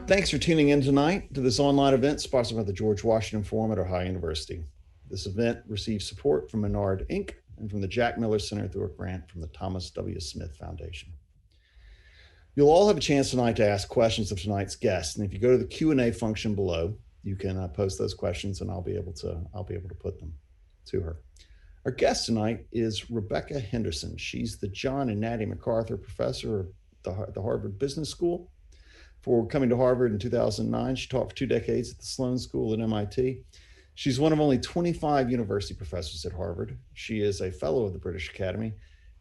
Thanks for tuning in tonight to this online event sponsored by the George Washington Forum at Ohio University. This event receives support from Menard, Inc. and from the Jack Miller Center through a grant from the Thomas W. Smith Foundation. You'll all have a chance tonight to ask questions of tonight's guest, and if you go to the Q&A function below, you can post those questions, and I'll be able to put them to her. Our guest tonight is Rebecca Henderson. She's the John and Natty McArthur Professor at the Harvard Business School. Before coming to Harvard in 2009, she taught for 2 decades at the Sloan School at MIT. She's one of only 25 university professors at Harvard. She is a fellow of the British Academy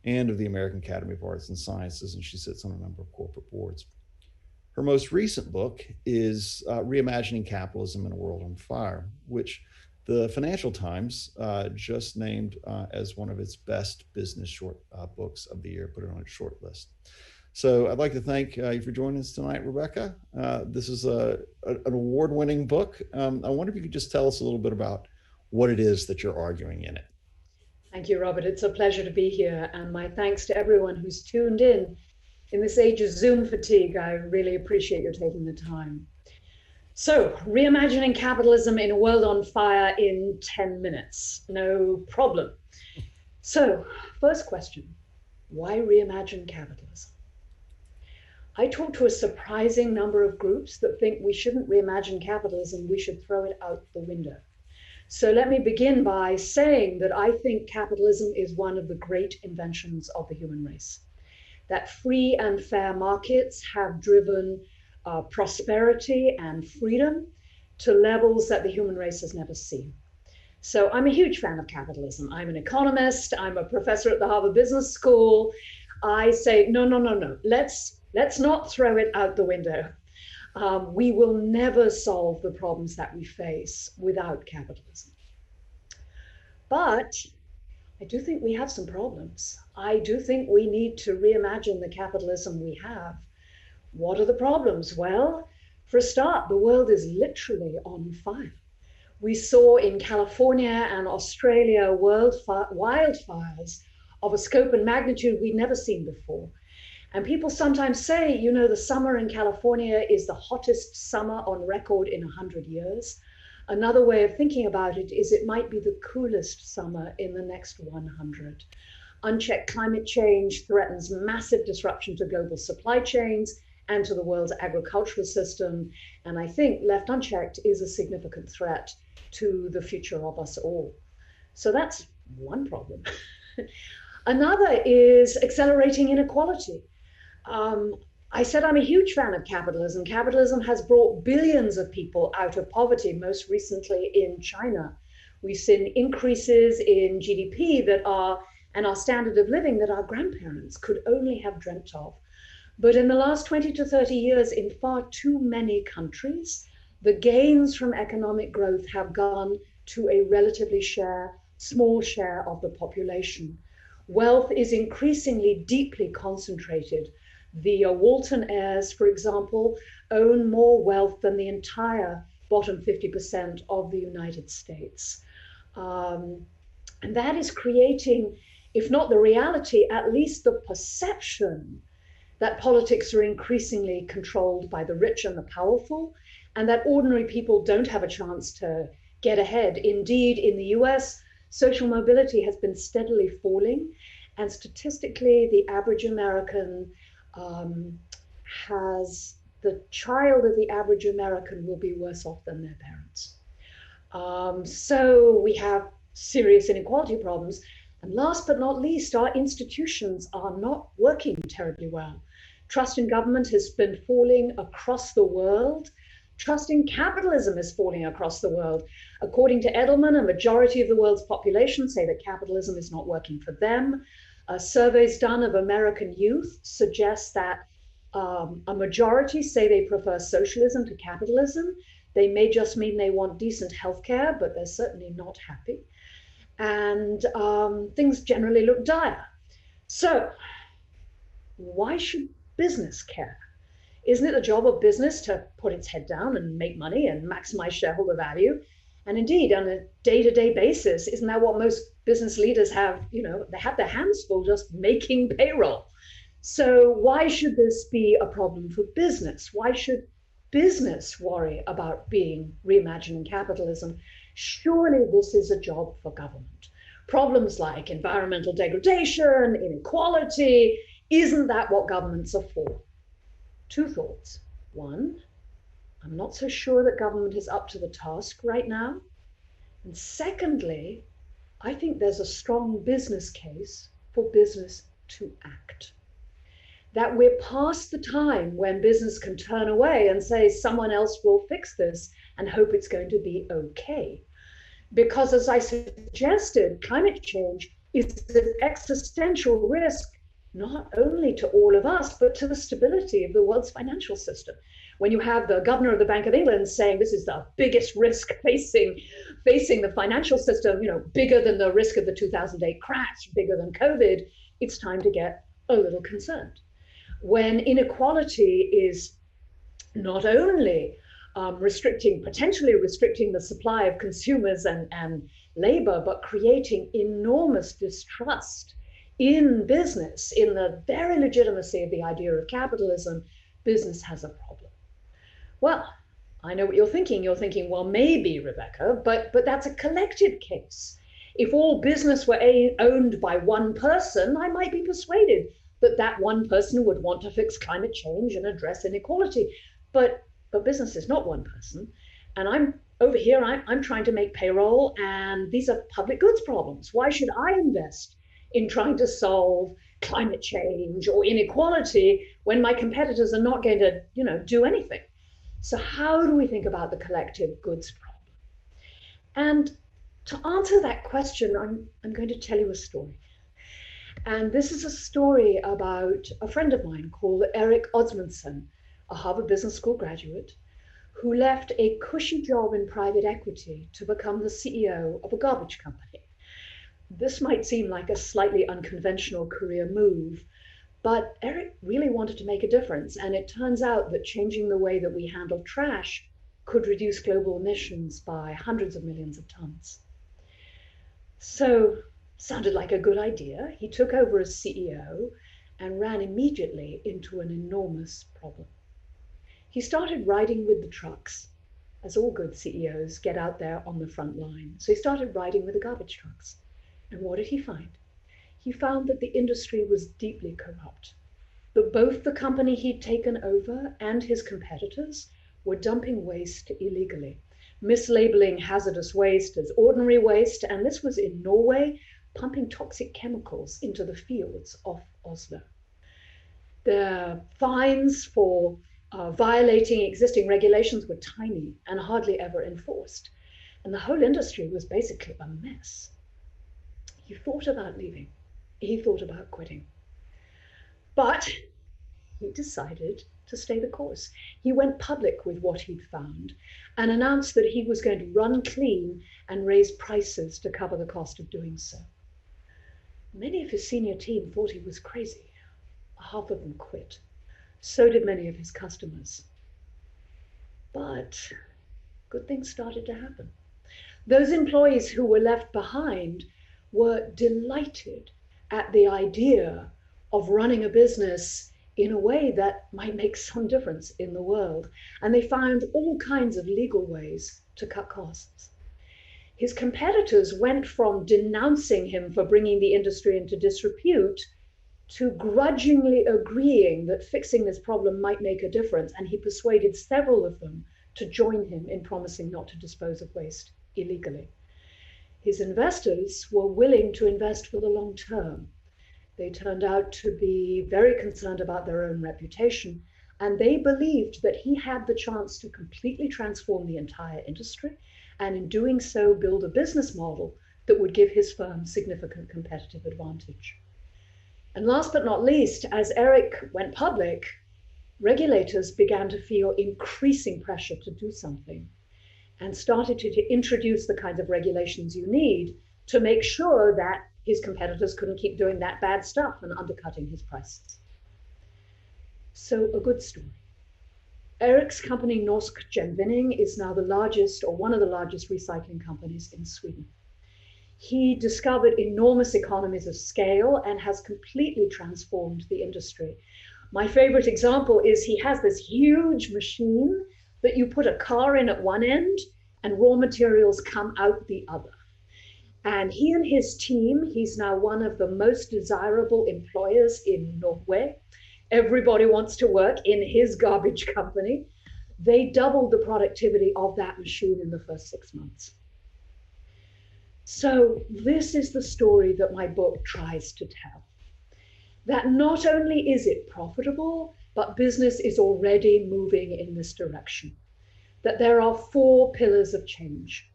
and of the American Academy of Arts and Sciences, and she sits on a number of corporate boards. Her most recent book is Reimagining Capitalism in a World on Fire, which the Financial Times just named as one of its best business short books of the year, put it on its short list. So I'd like to thank you for joining us tonight, Rebecca. This is an award-winning book. I wonder if you could just tell us a little bit about what it is that you're arguing in it. Thank you, Robert. It's a pleasure to be here. And my thanks to everyone who's tuned in this age of Zoom fatigue. I really appreciate your taking the time. So, reimagining capitalism in a world on fire in 10 minutes. No problem. So, first question, why reimagine capitalism? I talk to a surprising number of groups that think we shouldn't reimagine capitalism, we should throw it out the window. So let me begin by saying that I think capitalism is one of the great inventions of the human race. That free and fair markets have driven prosperity and freedom to levels that the human race has never seen. So I'm a huge fan of capitalism. I'm an economist, I'm a professor at the Harvard Business School. I say, no. Let's not throw it out the window. We will never solve the problems that we face without capitalism. But I do think we have some problems. I do think we need to reimagine the capitalism we have. What are the problems? Well, for a start, the world is literally on fire. We saw in California and Australia wildfires of a scope and magnitude we'd never seen before. And people sometimes say, you know, the summer in California is the hottest summer on record in 100 years. Another way of thinking about it is it might be the coolest summer in the next 100. Unchecked climate change threatens massive disruption to global supply chains and to the world's agricultural system. And I think left unchecked is a significant threat to the future of us all. So that's one problem. Another is accelerating inequality. I said I'm a huge fan of capitalism. Capitalism has brought billions of people out of poverty, most recently in China. We've seen increases in GDP and our standard of living that our grandparents could only have dreamt of. But in the last 20 to 30 years, in far too many countries, the gains from economic growth have gone to a relatively small share of the population. Wealth is increasingly deeply concentrated. The Walton heirs, for example, own more wealth than the entire bottom 50% of the United States. And that is creating, if not the reality, at least the perception that politics are increasingly controlled by the rich and the powerful, and that ordinary people don't have a chance to get ahead. Indeed, in the US, social mobility has been steadily falling, and statistically, the average American the child of the average American will be worse off than their parents. So we have serious inequality problems. And last but not least, our institutions are not working terribly well. Trust in government has been falling across the world. Trust in capitalism is falling across the world. According to Edelman, a majority of the world's population say that capitalism is not working for them. Surveys done of American youth suggest that a majority say they prefer socialism to capitalism. They may just mean they want decent healthcare, but they're certainly not happy. And things generally look dire. So why should business care? Isn't it the job of business to put its head down and make money and maximize shareholder value? And indeed, on a day-to-day basis, isn't that what most business leaders have? They have their hands full just making payroll. So why should this be a problem for business? Why should business worry about being reimagining capitalism, surely this is a job for government. Problems like environmental degradation, inequality, isn't that what governments are for? Two thoughts. One, I'm not so sure that government is up to the task right now. And secondly, I think there's a strong business case for business to act. That we're past the time when business can turn away and say someone else will fix this and hope it's going to be okay. Because as I suggested, climate change is an existential risk, not only to all of us, but to the stability of the world's financial system. When you have the governor of the Bank of England saying this is the biggest risk facing the financial system, bigger than the risk of the 2008 crash, bigger than COVID, it's time to get a little concerned. When inequality is not only potentially restricting the supply of consumers and labor, but creating enormous distrust in business, in the very legitimacy of the idea of capitalism, business has a problem. Well, I know what you're thinking. You're thinking, well, maybe, Rebecca, but that's a collective case. If all business were owned by one person, I might be persuaded that one person would want to fix climate change and address inequality. But business is not one person. And I'm over here, I'm trying to make payroll, and these are public goods problems. Why should I invest in trying to solve climate change or inequality when my competitors are not going to, do anything? So how do we think about the collective goods problem? And to answer that question, I'm going to tell you a story. And this is a story about a friend of mine called Eric Osmundson, a Harvard Business School graduate, who left a cushy job in private equity to become the CEO of a garbage company. This might seem like a slightly unconventional career move, but Eric really wanted to make a difference. And it turns out that changing the way that we handle trash could reduce global emissions by hundreds of millions of tons. So, sounded like a good idea. He took over as CEO and ran immediately into an enormous problem. He started riding with the trucks, as all good CEOs get out there on the front line. So he started riding with the garbage trucks. And what did he find? He found that the industry was deeply corrupt, that both the company he'd taken over and his competitors were dumping waste illegally, mislabeling hazardous waste as ordinary waste, and this was in Norway, pumping toxic chemicals into the fields off Oslo. The fines for violating existing regulations were tiny and hardly ever enforced, and the whole industry was basically a mess. He thought about leaving. He thought about quitting. But he decided to stay the course. He went public with what he'd found and announced that he was going to run clean and raise prices to cover the cost of doing so. Many of his senior team thought he was crazy. Half of them quit. So did many of his customers. But good things started to happen. Those employees who were left behind were delighted at the idea of running a business in a way that might make some difference in the world. And they found all kinds of legal ways to cut costs. His competitors went from denouncing him for bringing the industry into disrepute to grudgingly agreeing that fixing this problem might make a difference. And he persuaded several of them to join him in promising not to dispose of waste illegally. His investors were willing to invest for the long term. They turned out to be very concerned about their own reputation, and they believed that he had the chance to completely transform the entire industry, and in doing so, build a business model that would give his firm significant competitive advantage. And last but not least, as Eric went public, regulators began to feel increasing pressure to do something and started to introduce the kinds of regulations you need to make sure that his competitors couldn't keep doing that bad stuff and undercutting his prices. So a good story. Eric's company Norsk Gjenvinning is now the largest, or one of the largest, recycling companies in Sweden. He discovered enormous economies of scale and has completely transformed the industry. My favorite example is he has this huge machine that you put a car in at one end and raw materials come out the other. And he and his team, he's now one of the most desirable employers in Norway. Everybody wants to work in his garbage company. They doubled the productivity of that machine in the first 6 months. So this is the story that my book tries to tell. That not only is it profitable, but business is already moving in this direction. That there are 4 pillars of change.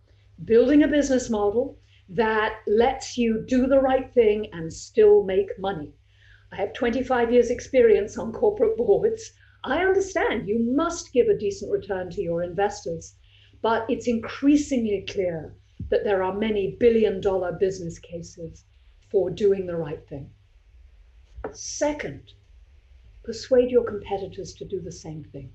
Building a business model that lets you do the right thing and still make money. I have 25 years experience on corporate boards. I understand you must give a decent return to your investors, but it's increasingly clear that there are many billion-dollar business cases for doing the right thing. Second, persuade your competitors to do the same thing.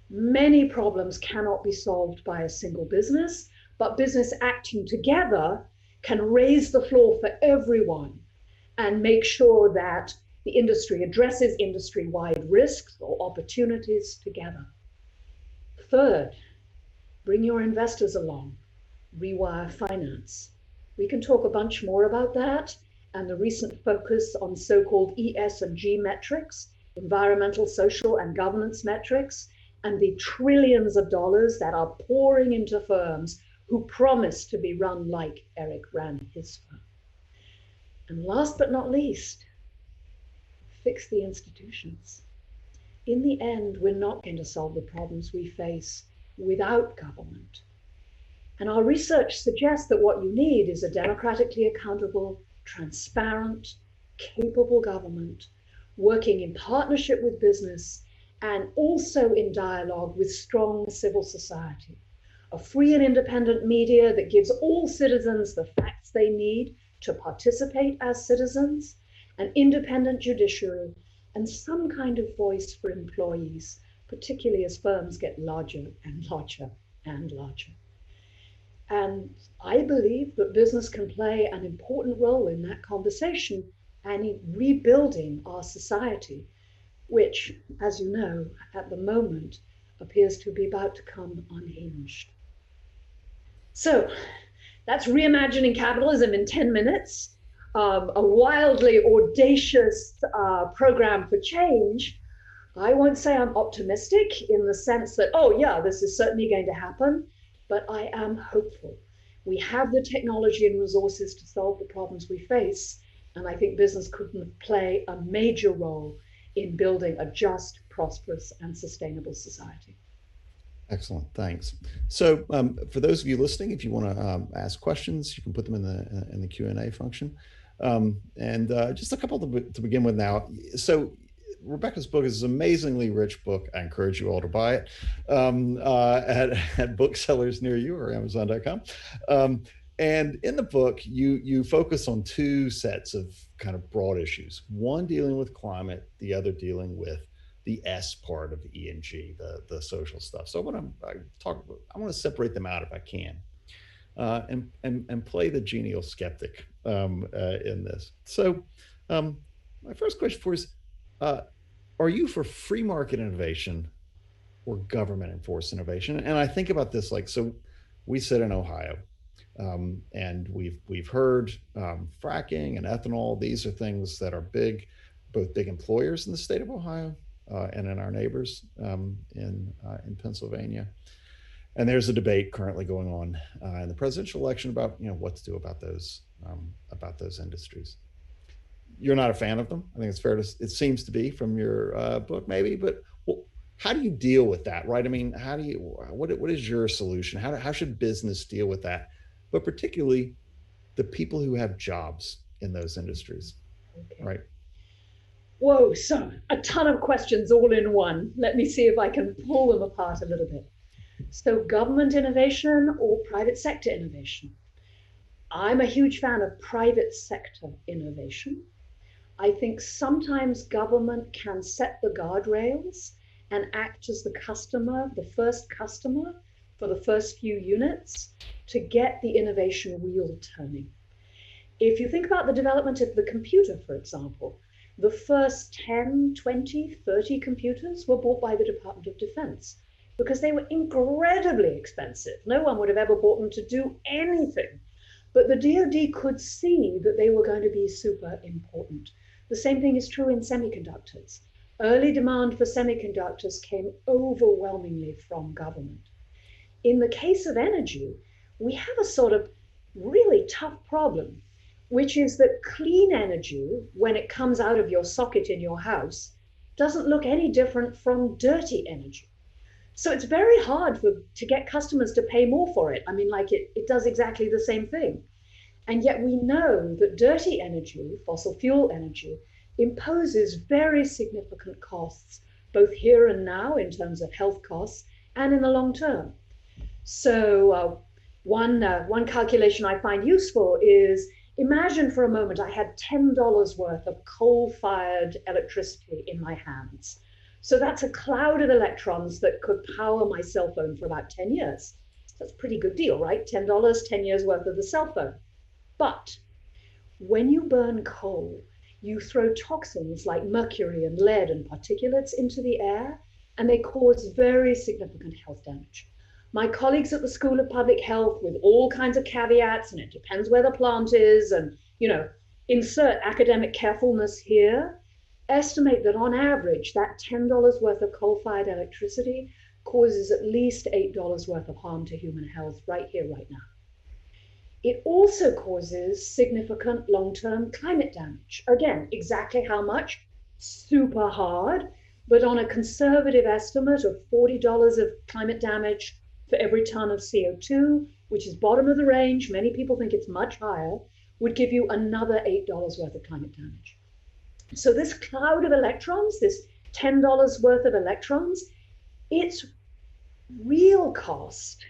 Many problems cannot be solved by a single business, but business acting together can raise the floor for everyone and make sure that the industry addresses industry-wide risks or opportunities together. Third, bring your investors along, rewire finance. We can talk a bunch more about that and the recent focus on so-called ES and G metrics, environmental, social, and governance metrics, and the trillions of dollars that are pouring into firms who promise to be run like Eric ran his firm. And last but not least, fix the institutions. In the end, we're not going to solve the problems we face without government. And our research suggests that what you need is a democratically accountable, transparent, capable government working in partnership with business and also in dialogue with strong civil society. A free and independent media that gives all citizens the facts they need to participate as citizens, an independent judiciary, and some kind of voice for employees, particularly as firms get larger and larger and larger. And I believe that business can play an important role in that conversation and in rebuilding our society, which, as you know, at the moment appears to be about to come unhinged. So that's Reimagining Capitalism in 10 minutes, a wildly audacious program for change. I won't say I'm optimistic in the sense that, oh yeah, this is certainly going to happen, but I am hopeful. We have the technology and resources to solve the problems we face, and I think business could play a major role in building a just, prosperous, and sustainable society. Excellent, thanks. So for those of you listening, if you want to ask questions, you can put them in the Q&A function. Just a couple to begin with now. So Rebecca's book is an amazingly rich book. I encourage you all to buy it at booksellers near you or Amazon.com. And in the book, you focus on 2 sets of kind of broad issues. One dealing with climate, the other dealing with the S part of the E and G, the social stuff. So I want to separate them out if I can, and play the genial skeptic in this. So my first question for you is, are you for free market innovation or government enforced innovation? And I think about this like, so we sit in Ohio, and we've heard fracking and ethanol. These are things that are both big employers in the state of Ohio and in our neighbors in Pennsylvania. And there's a debate currently going on in the presidential election about what to do about those industries. You're not a fan of them. I think it's fair to. It seems to be from your book, maybe. But how do you deal with that, right? I mean, how do you? What is your solution? How should business deal with that? But particularly, the people who have jobs in those industries, okay. Right? Whoa! So a ton of questions all in one. Let me see if I can pull them apart a little bit. So, government innovation or private sector innovation? I'm a huge fan of private sector innovation. I think sometimes government can set the guardrails and act as the first customer for the first few units to get the innovation wheel turning. If you think about the development of the computer, for example, the first 10, 20, 30 computers were bought by the Department of Defense. because they were incredibly expensive. No one would have ever bought them to do anything. But the DoD could see that they were going to be super important. The same thing is true in semiconductors. Early demand for semiconductors came overwhelmingly from government. In the case of energy, we have a sort of really tough problem, which is that clean energy, when it comes out of your socket in your house, doesn't look any different from dirty energy. So it's very hard to get customers to pay more for it. I mean, like it does exactly the same thing. And yet we know that dirty energy, fossil fuel energy, imposes very significant costs, both here and now in terms of health costs and in the long term. So one calculation I find useful is, imagine for a moment I had $10 worth of coal-fired electricity in my hands. So that's a cloud of electrons that could power my cell phone for about 10 years. That's a pretty good deal, right? $10, 10 years worth of the cell phone. But when you burn coal, you throw toxins like mercury and lead and particulates into the air, and they cause very significant health damage. My colleagues at the School of Public Health, with all kinds of caveats, and it depends where the plant is, and, insert academic carefulness here, estimate that on average, that $10 worth of coal-fired electricity causes at least $8 worth of harm to human health right here, right now. It also causes significant long-term climate damage. Again, exactly how much? Super hard, but on a conservative estimate of $40 of climate damage for every ton of CO2, which is bottom of the range, many people think it's much higher, would give you another $8 worth of climate damage. So this cloud of electrons, this $10 worth of electrons, its real cost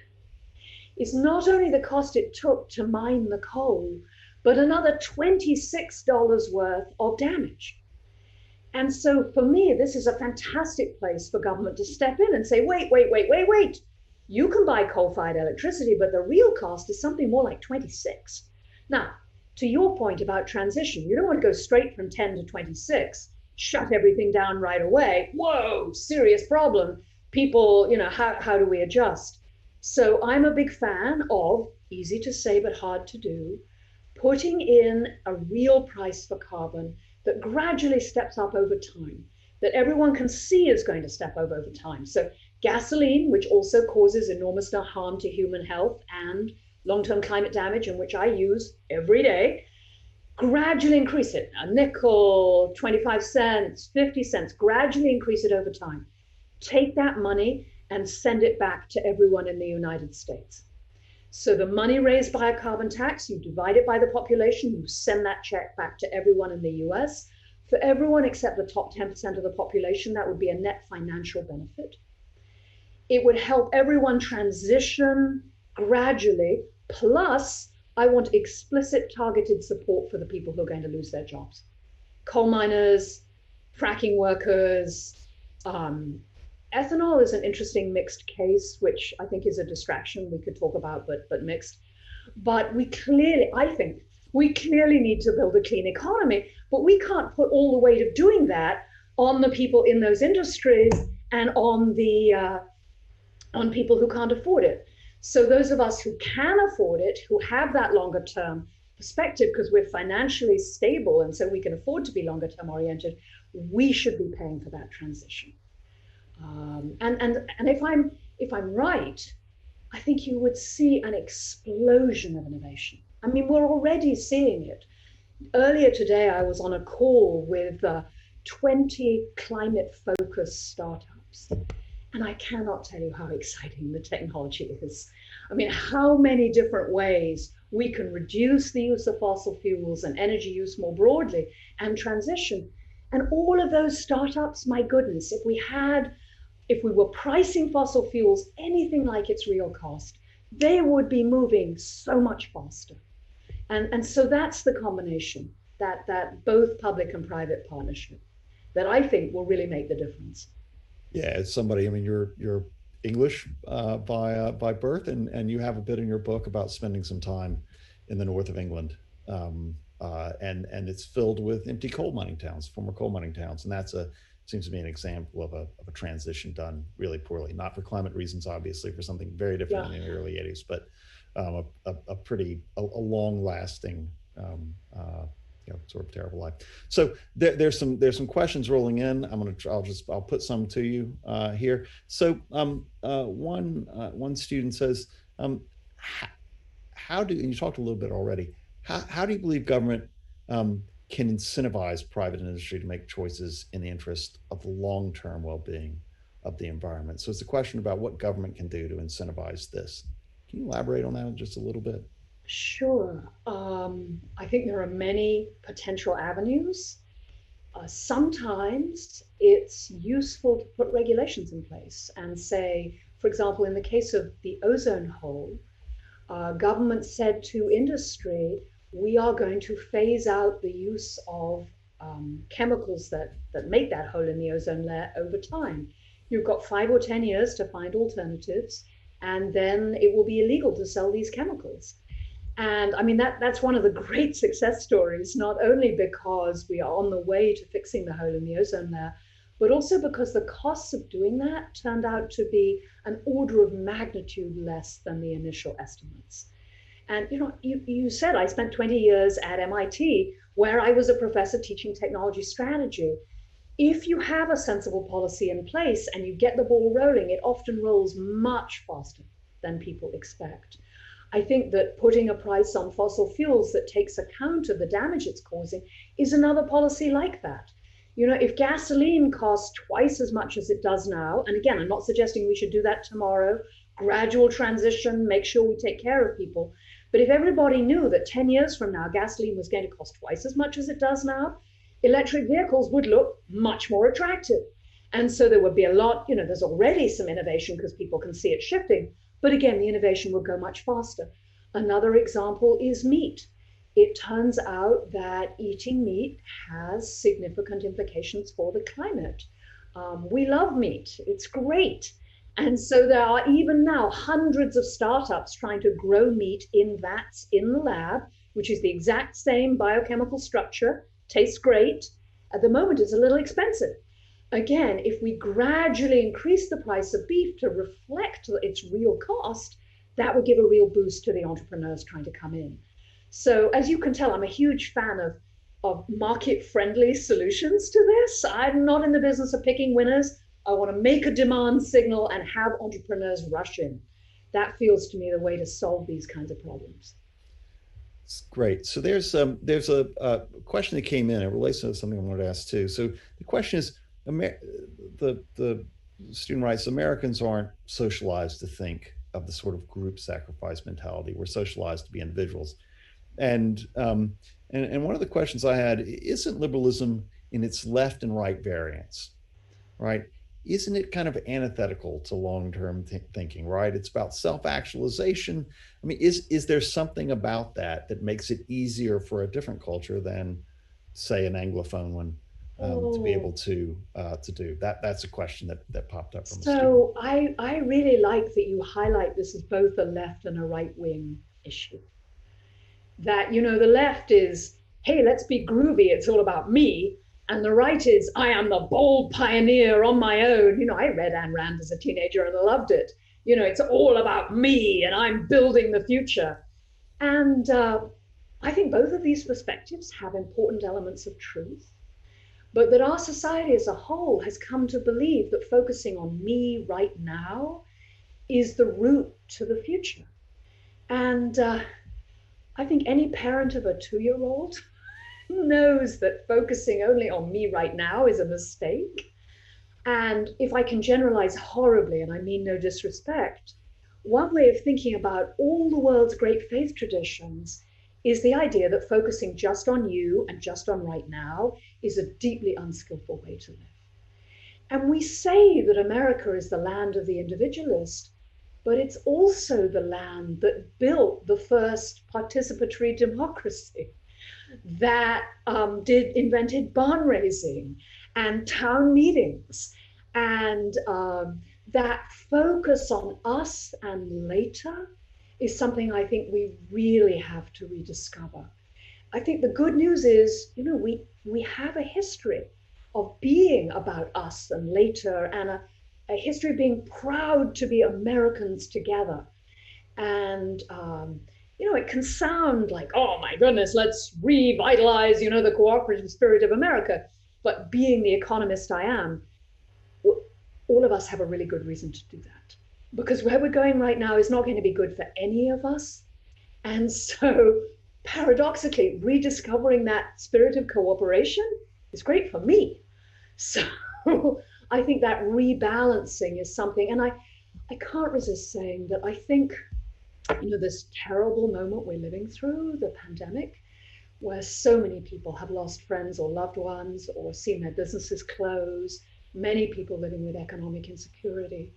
is not only the cost it took to mine the coal, but another $26 worth of damage. And so for me, this is a fantastic place for government to step in and say, wait. You can buy coal-fired electricity, but the real cost is something more like 26. Now, to your point about transition, you don't want to go straight from 10 to 26, shut everything down right away. Whoa, serious problem. People, how do we adjust? So I'm a big fan of, easy to say but hard to do, putting in a real price for carbon that gradually steps up over time, that everyone can see is going to step up over time. So gasoline, which also causes enormous harm to human health and long-term climate damage, and which I use every day, gradually increase it. A nickel, 25 cents, 50 cents, gradually increase it over time. Take that money and send it back to everyone in the United States. So the money raised by a carbon tax, you divide it by the population, you send that check back to everyone in the US. For everyone except the top 10% of the population, that would be a net financial benefit. It would help everyone transition gradually, plus I want explicit targeted support for the people who are going to lose their jobs. Coal miners, fracking workers. Ethanol is an interesting mixed case, which I think is a distraction we could talk about, but mixed. But I think we clearly need to build a clean economy, but we can't put all the weight of doing that on the people in those industries and on people who can't afford it. So those of us who can afford it, who have that longer term perspective because we're financially stable and so we can afford to be longer term oriented, we should be paying for that transition. And if I'm right, I think you would see an explosion of innovation. I mean, we're already seeing it. Earlier today, I was on a call with 20 climate-focused startups. And I cannot tell you how exciting the technology is. I mean, how many different ways we can reduce the use of fossil fuels and energy use more broadly and transition. And all of those startups, my goodness, if we were pricing fossil fuels anything like its real cost, they would be moving so much faster. And so that's the combination, that both public and private partnership, that I think will really make the difference. Yeah, as somebody, I mean, you're English by birth, and you have a bit in your book about spending some time in the north of England, and it's filled with empty coal mining towns, former coal mining towns, and it's seems to be an example of a transition done really poorly, not for climate reasons, obviously, for something very different in the early 80s, but a long-lasting, sort of terrible life. So there's some questions rolling in. I'll put some to you here. So one student says, how do, and you talked a little bit already, how do you believe government can incentivize private industry to make choices in the interest of the long-term well-being of the environment? So it's a question about what government can do to incentivize this. Can you elaborate on that just a little bit? Sure. I think there are many potential avenues. Sometimes it's useful to put regulations in place and say, for example, in the case of the ozone hole, government said to industry, we are going to phase out the use of chemicals that make that hole in the ozone layer over time. You've got 5 or 10 years to find alternatives, and then it will be illegal to sell these chemicals. And I mean, that's one of the great success stories, not only because we are on the way to fixing the hole in the ozone layer, but also because the costs of doing that turned out to be an order of magnitude less than the initial estimates. And you said I spent 20 years at MIT, where I was a professor teaching technology strategy. If you have a sensible policy in place and you get the ball rolling, it often rolls much faster than people expect. I think that putting a price on fossil fuels that takes account of the damage it's causing is another policy like that. If gasoline costs twice as much as it does now, and again, I'm not suggesting we should do that tomorrow, gradual transition, make sure we take care of people. But if everybody knew that 10 years from now, gasoline was going to cost twice as much as it does now, electric vehicles would look much more attractive. And so there would be a lot, there's already some innovation because people can see it shifting. But again, the innovation would go much faster. Another example is meat. It turns out that eating meat has significant implications for the climate. We love meat. It's great. And so there are even now hundreds of startups trying to grow meat in vats in the lab, which is the exact same biochemical structure, tastes great. At the moment, it's a little expensive. Again, if we gradually increase the price of beef to reflect its real cost, that would give a real boost to the entrepreneurs trying to come in. So as you can tell, I'm a huge fan of market-friendly solutions to this. I'm not in the business of picking winners. I want to make a demand signal and have entrepreneurs rush in. That feels to me the way to solve these kinds of problems. It's great. So there's a question that came in. It relates to something I wanted to ask too. So the question is, the student writes, Americans aren't socialized to think of the sort of group sacrifice mentality. We're socialized to be individuals. And one of the questions I had, isn't liberalism in its left and right variants, right? Isn't it kind of antithetical to long-term thinking, right? It's about self-actualization. I mean, is there something about that makes it easier for a different culture than, say, an Anglophone one to be able to do? That's a question that popped up from a student. So I really like that you highlight this as both a left and a right-wing issue. That, the left is, hey, let's be groovy, it's all about me. And the right is, I am the bold pioneer on my own. I read Ayn Rand as a teenager and loved it. It's all about me and I'm building the future. And I think both of these perspectives have important elements of truth, but that our society as a whole has come to believe that focusing on me right now is the route to the future. And I think any parent of a 2-year-old knows that focusing only on me right now is a mistake. And if I can generalize horribly, and I mean no disrespect, one way of thinking about all the world's great faith traditions is the idea that focusing just on you and just on right now is a deeply unskillful way to live. And we say that America is the land of the individualist, but it's also the land that built the first participatory democracy, that invented barn raising and town meetings, and that focus on us and later is something I think we really have to rediscover. I think the good news is, we have a history of being about us and later, and a history of being proud to be Americans together. And, it can sound like, oh my goodness, let's revitalize, the cooperative spirit of America. But being the economist I am, all of us have a really good reason to do that. Because where we're going right now is not going to be good for any of us. And so, paradoxically, rediscovering that spirit of cooperation is great for me. So, I think that rebalancing is something, and I can't resist saying that I think, this terrible moment we're living through, the pandemic, where so many people have lost friends or loved ones or seen their businesses close, many people living with economic insecurity.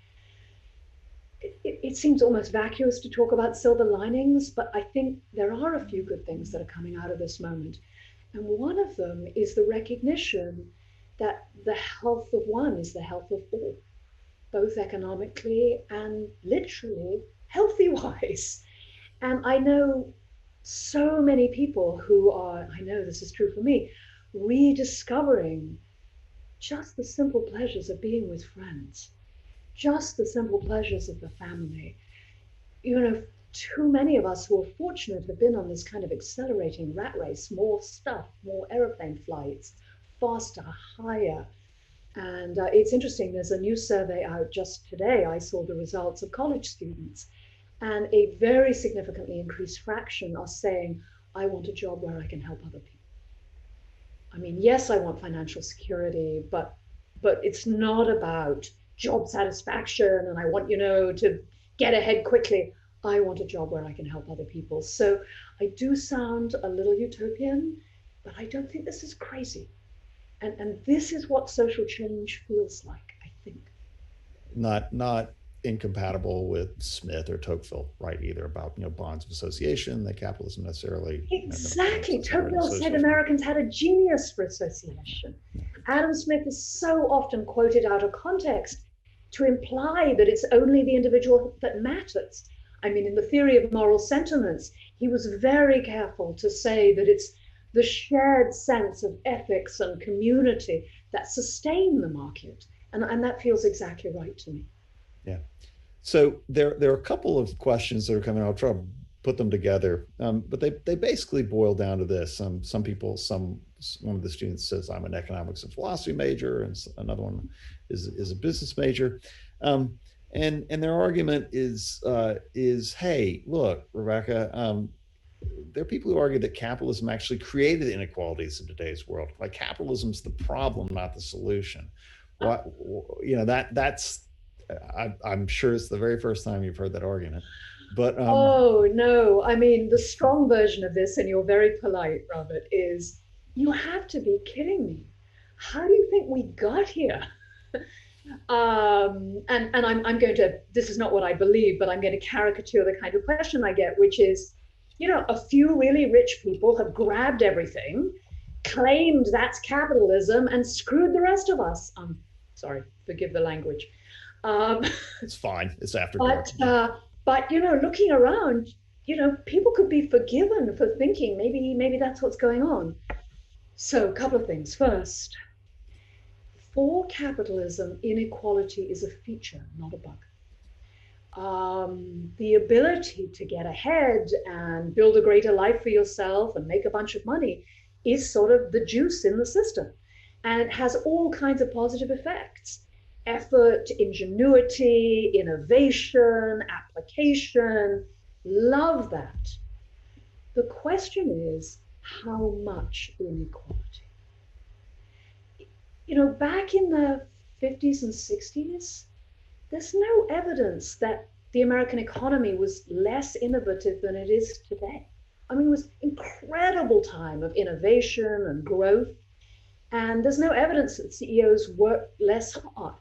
It seems almost vacuous to talk about silver linings, but I think there are a few good things that are coming out of this moment. And one of them is the recognition that the health of one is the health of all, both economically and literally healthy-wise. And I know so many people who are, I know this is true for me, rediscovering just the simple pleasures of being with friends, just the simple pleasures of the family. Too many of us who are fortunate have been on this kind of accelerating rat race, more stuff, more airplane flights, faster, higher. And it's interesting, there's a new survey out just today. I saw the results of college students, and a very significantly increased fraction are saying, I want a job where I can help other people. I mean, yes, I want financial security, but it's not about job satisfaction and I want, to get ahead quickly. I want a job where I can help other people. So I do sound a little utopian, but I don't think this is crazy. And this is what social change feels like, I think. Not incompatible with Smith or Tocqueville, right? Either about bonds of association, that capitalism necessarily. Exactly. Tocqueville said Americans had a genius for association. Adam Smith is so often quoted out of context to imply that it's only the individual that matters. I mean, in the theory of moral sentiments, he was very careful to say that it's the shared sense of ethics and community that sustain the market. And that feels exactly right to me. Yeah. So there are a couple of questions that are coming. I'll try to put them together, but they basically boil down to this. One of the students says, I'm an economics and philosophy major, and another one is a business major. And their argument is, hey, look, Rebecca, there are people who argue that capitalism actually created inequalities in today's world. Like capitalism's the problem, not the solution. I'm sure it's the very first time you've heard that argument. But oh no, I mean, the strong version of this, and you're very polite, Robert, is you have to be kidding me. How do you think we got here? And I'm going to, this is not what I believe, but I'm going to caricature the kind of question I get, which is, a few really rich people have grabbed everything, claimed that's capitalism, and screwed the rest of us. Sorry, forgive the language. It's fine. It's after dark. But looking around, people could be forgiven for thinking maybe that's what's going on. So a couple of things. First, for capitalism, inequality is a feature, not a bug. The ability to get ahead and build a greater life for yourself and make a bunch of money is sort of the juice in the system. And it has all kinds of positive effects. Effort, ingenuity, innovation, application, love that. The question is, how much inequality? Back in the 50s and 60s, there's no evidence that the American economy was less innovative than it is today. I mean, it was an incredible time of innovation and growth, and there's no evidence that CEOs worked less hard.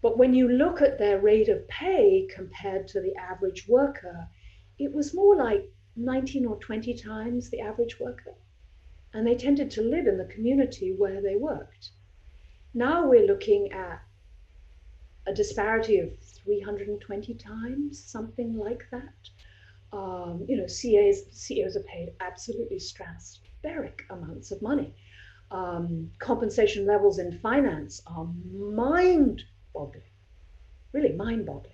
But when you look at their rate of pay compared to the average worker, it was more like 19 or 20 times the average worker. And they tended to live in the community where they worked. Now we're looking at a disparity of 320 times, something like that. CEOs are paid absolutely stratospheric amounts of money. compensation levels in finance are mind-boggling, really mind-boggling.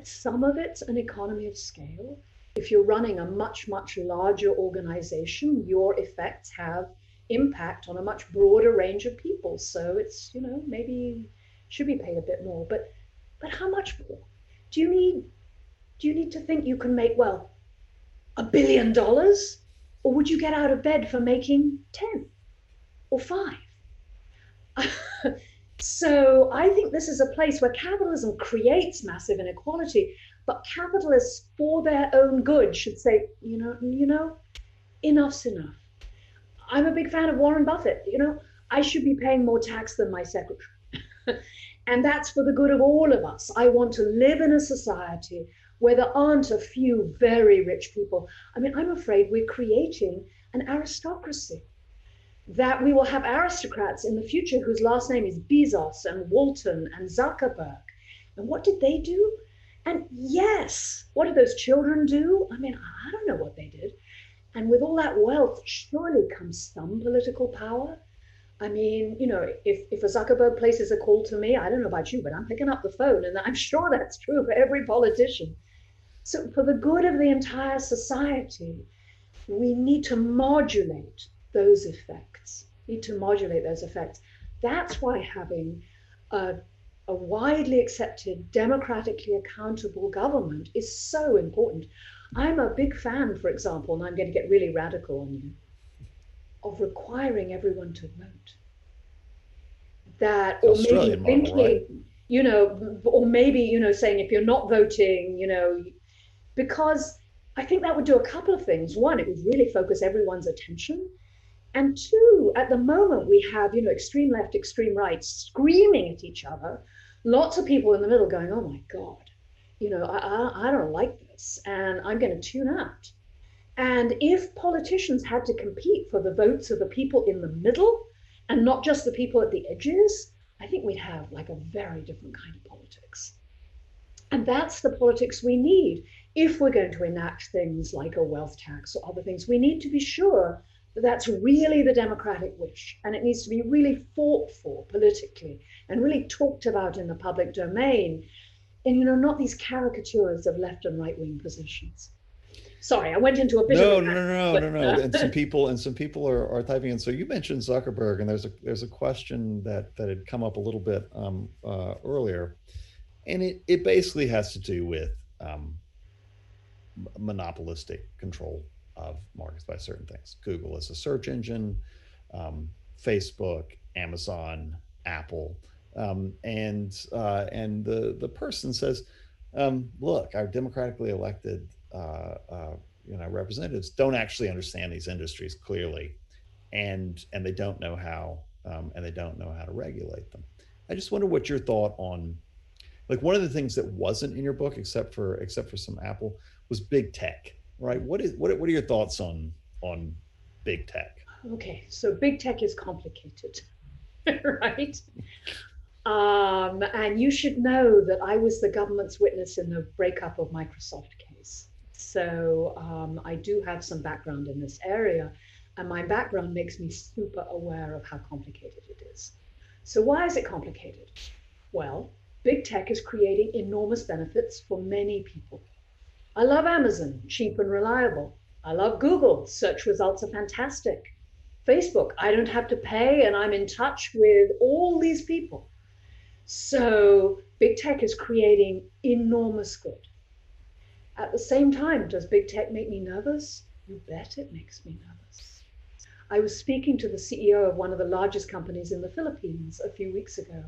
Some of it's an economy of scale. If you're running a much, much larger organization, your effects have impact on a much broader range of people. So it's, maybe should be paid a bit more, but how much more? Do you need to think you can make, well, $1 billion? Or would you get out of bed for making 10 or 5? So I think this is a place where capitalism creates massive inequality, but capitalists, for their own good, should say, enough's enough. I'm a big fan of Warren Buffett. I should be paying more tax than my secretary. And that's for the good of all of us. I want to live in a society where there aren't a few very rich people. I mean, I'm afraid we're creating an aristocracy, that we will have aristocrats in the future whose last name is Bezos and Walton and Zuckerberg. And what did they do? And yes, what did those children do? I mean, I don't know what they did. And with all that wealth, surely comes some political power. I mean, if a Zuckerberg places a call to me, I don't know about you, but I'm picking up the phone, and I'm sure that's true for every politician. So for the good of the entire society, we need to modulate those effects. That's why having a widely accepted, democratically accountable government is so important. I'm a big fan, for example, and I'm going to get really radical on you, of requiring everyone to vote. That, or maybe thinking, right? Or maybe, saying if you're not voting, because I think that would do a couple of things. One, it would really focus everyone's attention. And two, at the moment we have, extreme left, extreme right screaming at each other. Lots of people in the middle going, oh my God, I don't like this, and I'm going to tune out. And if politicians had to compete for the votes of the people in the middle and not just the people at the edges, I think we'd have like a very different kind of politics. And that's the politics we need. If we're going to enact things like a wealth tax or other things, we need to be sure that that's really the democratic wish. And it needs to be really fought for politically and really talked about in the public domain. And, not these caricatures of left and right wing positions. Sorry, I went into a bit of no. And some people are typing in. So you mentioned Zuckerberg, and there's a question that had come up a little bit earlier, and it basically has to do with monopolistic control of markets by certain things. Google as a search engine, Facebook, Amazon, Apple, and the person says, look, our democratically elected representatives don't actually understand these industries clearly, and they don't know how to regulate them. I just wonder what your thought on, like, one of the things that wasn't in your book, except for some Apple, was big tech, right? What are your thoughts on big tech? Okay, so big tech is complicated, right? And you should know that I was the government's witness in the breakup of Microsoft case. So I do have some background in this area, and my background makes me super aware of how complicated it is. So why is it complicated? Well, big tech is creating enormous benefits for many people. I love Amazon, cheap and reliable. I love Google, search results are fantastic. Facebook, I don't have to pay, and I'm in touch with all these people. So big tech is creating enormous good. At the same time, does big tech make me nervous? You bet it makes me nervous. I was speaking to the CEO of one of the largest companies in the Philippines a few weeks ago,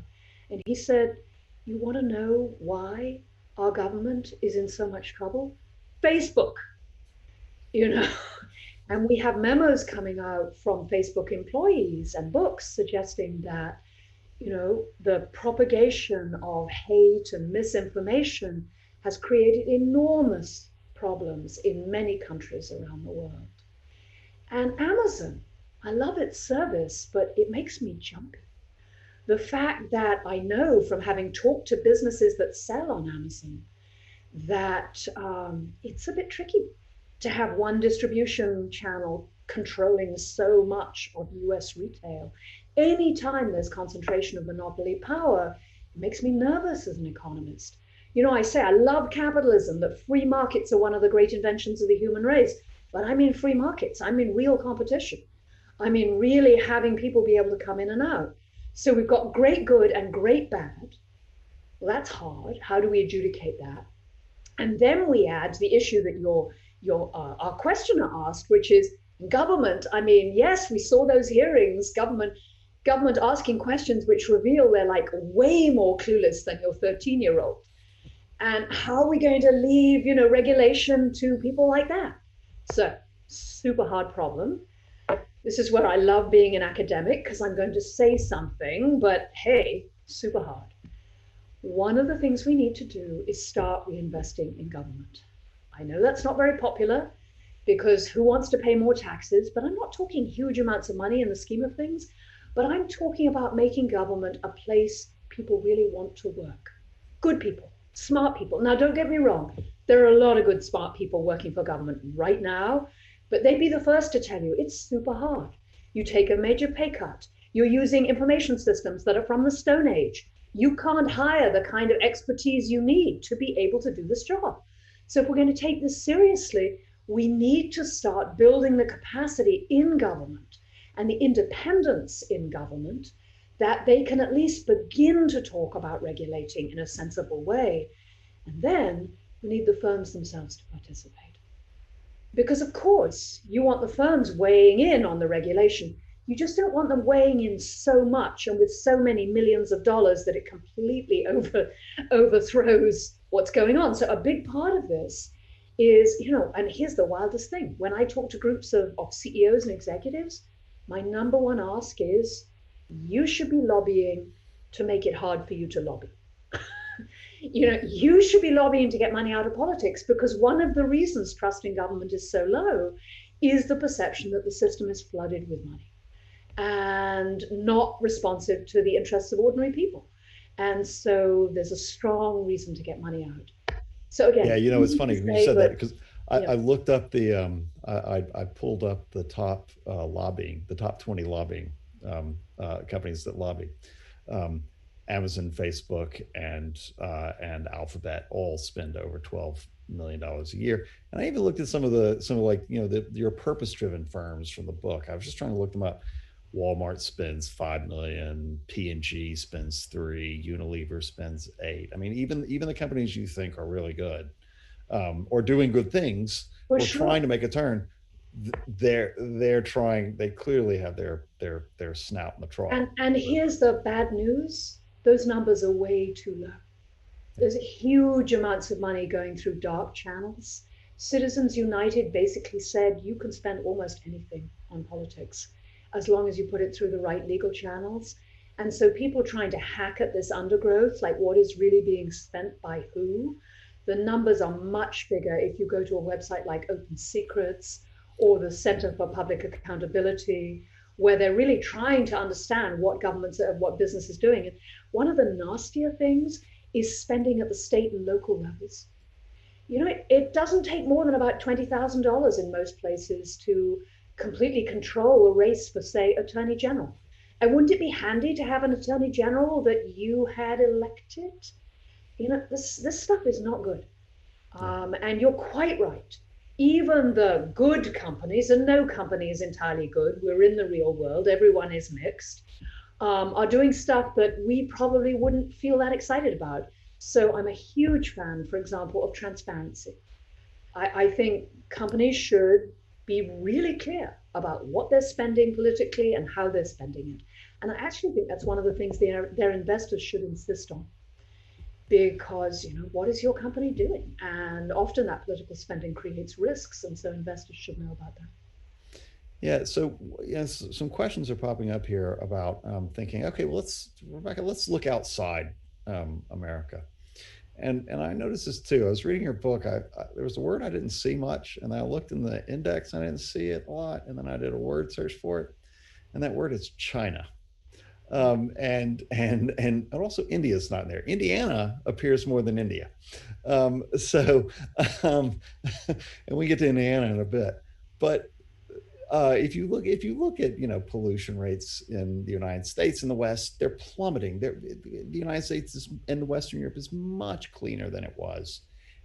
and he said, you want to know why our government is in so much trouble? Facebook, and we have memos coming out from Facebook employees and books suggesting that, the propagation of hate and misinformation has created enormous problems in many countries around the world. And Amazon, I love its service, but it makes me jumpy. The fact that I know from having talked to businesses that sell on Amazon that it's a bit tricky to have one distribution channel controlling so much of US retail. Anytime there's concentration of monopoly power, it makes me nervous as an economist. You know, I say I love capitalism, that free markets are one of the great inventions of the human race, but I mean free markets. I mean real competition. I mean really having people be able to come in and out. So we've got great good and great bad. Well, that's hard. How do we adjudicate that? And then we add the issue that our questioner asked, which is government. I mean, yes, we saw those hearings, government asking questions which reveal they're like way more clueless than your 13-year-old. And how are we going to leave, regulation to people like that? So, super hard problem. This is where I love being an academic, because I'm going to say something, but hey, super hard. One of the things we need to do is start reinvesting in government. I know that's not very popular, because who wants to pay more taxes? But I'm not talking huge amounts of money in the scheme of things, but I'm talking about making government a place people really want to work. Good people, smart people. Now, don't get me wrong. There are a lot of good, smart people working for government right now, but they'd be the first to tell you it's super hard. You take a major pay cut. You're using information systems that are from the Stone Age. You can't hire the kind of expertise you need to be able to do this job. So if we're going to take this seriously, we need to start building the capacity in government and the independence in government that they can at least begin to talk about regulating in a sensible way. And then we need the firms themselves to participate. Because of course, you want the firms weighing in on the regulation. You just don't want them weighing in so much and with so many millions of dollars that it completely overthrows what's going on. So a big part of this is, and here's the wildest thing. When I talk to groups of CEOs and executives, my number one ask is, you should be lobbying to make it hard for you to lobby. You should be lobbying to get money out of politics, because one of the reasons trust in government is so low is the perception that the system is flooded with money and not responsive to the interests of ordinary people. And so there's a strong reason to get money out. So again, yeah, it's funny when you said that, because I looked up I pulled up the top the top 20 lobbying companies that lobby. Amazon, Facebook, and Alphabet all spend over $12 million a year. And I even looked at some of your purpose-driven firms from the book. I was just trying to look them up. Walmart spends $5 million, P&G spends $3 million, Unilever spends $8 million. I mean, even the companies you think are really good or doing good things or trying to make a turn, they're trying. They clearly have their snout in the trough. And here's the bad news: those numbers are way too low. There's huge amounts of money going through dark channels. Citizens United basically said you can spend almost anything on politics as long as you put it through the right legal channels. And so people trying to hack at this undergrowth, like what is really being spent by who, the numbers are much bigger if you go to a website like Open Secrets or the Center for Public Accountability, where they're really trying to understand what business is doing. And one of the nastier things is spending at the state and local levels. It doesn't take more than about $20,000 in most places to completely control a race for, say, Attorney General. And wouldn't it be handy to have an Attorney General that you had elected? This stuff is not good. And you're quite right. Even the good companies, and no company is entirely good, we're in the real world, everyone is mixed, are doing stuff that we probably wouldn't feel that excited about. So I'm a huge fan, for example, of transparency. I think companies should be really clear about what they're spending politically and how they're spending it. And I actually think that's one of the things their investors should insist on. Because, what is your company doing? And often that political spending creates risks. And so investors should know about that. Yeah. So yes, some questions are popping up here about thinking, okay, well, Rebecca, let's look outside America. And I noticed this too. I was reading your book. There was a word I didn't see much, and I looked in the index. I didn't see it a lot, and then I did a word search for it, and that word is China. And also India's not in there. Indiana appears more than India. And we get to Indiana in a bit. But If you look at pollution rates in the United States and the West, they're plummeting. The United States and Western Europe is much cleaner than it was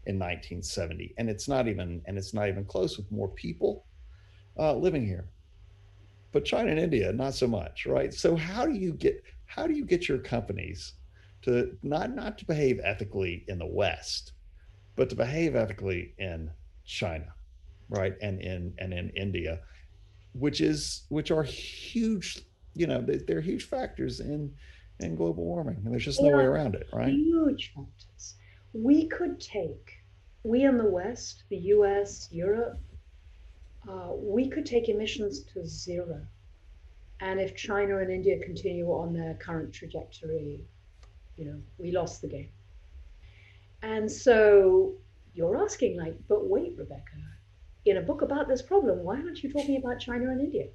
in 1970, and it's not even close with more people living here. But China and India, not so much, right? So how do you get your companies to not to behave ethically in the West, but to behave ethically in China, right, and in India, which are huge, they're huge factors in global warming, and there's just no way around it, right? Huge factors. We in the West, the US, Europe, we could take emissions to zero. And if China and India continue on their current trajectory, we lost the game. And so you're asking, like, but wait, Rebecca, in a book about this problem, why aren't you talking about China and India?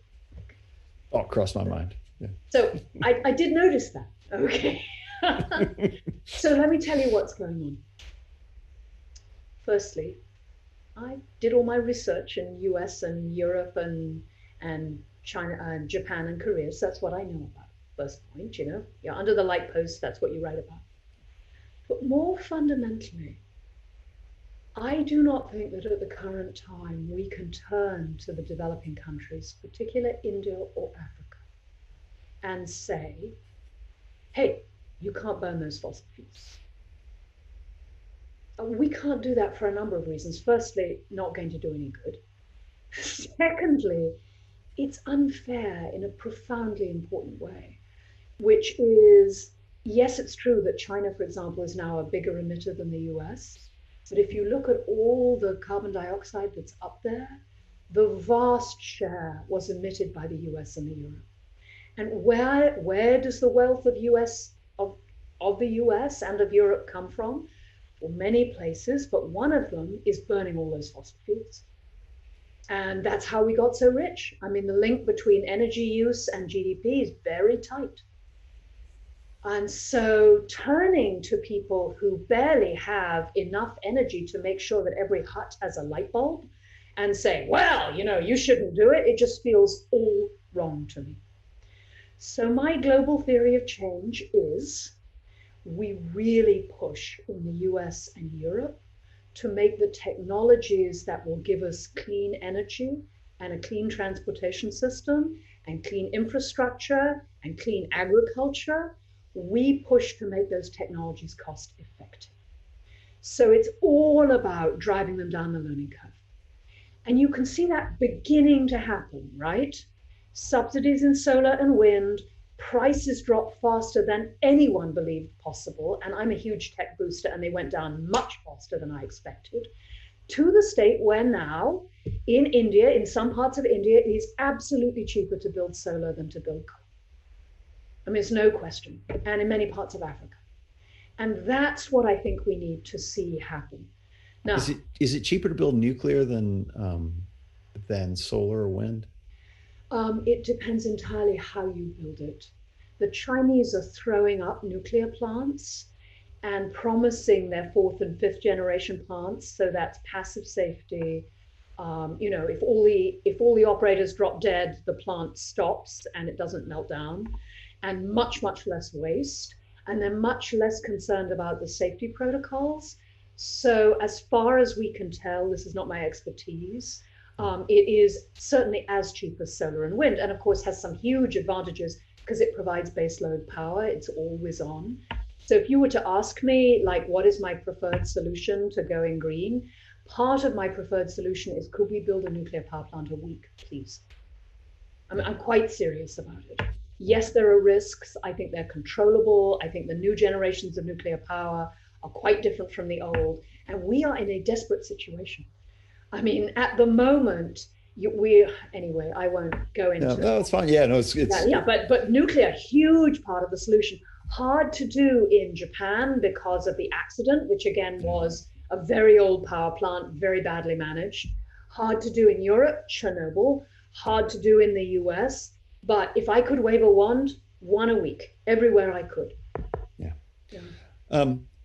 Oh, it crossed my mind. Yeah. So I did notice that. Okay. So let me tell you what's going on. Firstly, I did all my research in US and Europe and China and Japan and Korea. So that's what I know about. First point, you're under the light post, that's what you write about. But more fundamentally, I do not think that at the current time we can turn to the developing countries, particularly India or Africa, and say, hey, you can't burn those fossil fuels. We can't do that for a number of reasons. Firstly, not going to do any good. Secondly, it's unfair in a profoundly important way, which is, yes, it's true that China, for example, is now a bigger emitter than the US. But if you look at all the carbon dioxide that's up there, the vast share was emitted by the US and the Europe. And where does the wealth of the US and of Europe come from? Well, many places, but one of them is burning all those fossil fuels. And that's how we got so rich. I mean, the link between energy use and GDP is very tight. And so turning to people who barely have enough energy to make sure that every hut has a light bulb and say, well, you shouldn't do it, it just feels all wrong to me. So my global theory of change is we really push in the US and Europe to make the technologies that will give us clean energy and a clean transportation system and clean infrastructure and clean agriculture, we push to make those technologies cost effective. So it's all about driving them down the learning curve. And you can see that beginning to happen, right? Subsidies in solar and wind, prices drop faster than anyone believed possible. And I'm a huge tech booster, and they went down much faster than I expected, to the state where now in India, in some parts of India, it is absolutely cheaper to build solar than to build coal. I mean, it's no question. And in many parts of Africa. And that's what I think we need to see happen. Now, is it cheaper to build nuclear than solar or wind? It depends entirely how you build it. The Chinese are throwing up nuclear plants and promising their 4th and 5th generation plants. So that's passive safety. If all the operators drop dead, the plant stops and it doesn't melt down, and much, much less waste. And they're much less concerned about the safety protocols. So as far as we can tell, this is not my expertise, it is certainly as cheap as solar and wind, and of course has some huge advantages because it provides baseload power. It's always on. So if you were to ask me, like, what is my preferred solution to going green? Part of my preferred solution is, could we build a nuclear power plant a week, please? I mean, I'm quite serious about it. Yes, there are risks. I think they're controllable. I think the new generations of nuclear power are quite different from the old. And we are in a desperate situation. I mean, at the moment, anyway, I won't go into it. No, it's fine. Yeah, no, it's but nuclear, huge part of the solution. Hard to do in Japan because of the accident, which again was a very old power plant, very badly managed. Hard to do in Europe, Chernobyl. Hard to do in the US. But if I could wave a wand, one a week, everywhere I could. Yeah.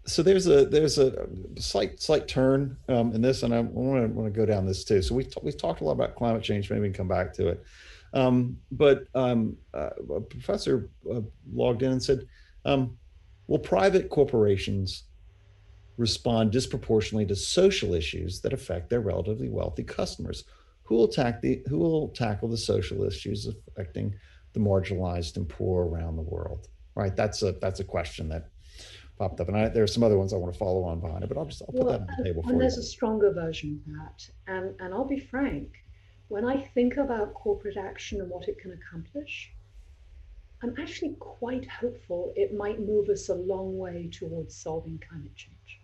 So there's a slight turn in this, and I want to go down this too. So we've talked a lot about climate change. Maybe we can come back to it. A professor logged in and said, "Will private corporations respond disproportionately to social issues that affect their relatively wealthy customers? Who will tackle the social issues affecting the marginalized and poor around the world?" Right. That's a question that popped up, and there are some other ones I want to follow on behind it, but I'll put that on the table for you. There's a stronger version of that, and I'll be frank. When I think about corporate action and what it can accomplish, I'm actually quite hopeful it might move us a long way towards solving climate change.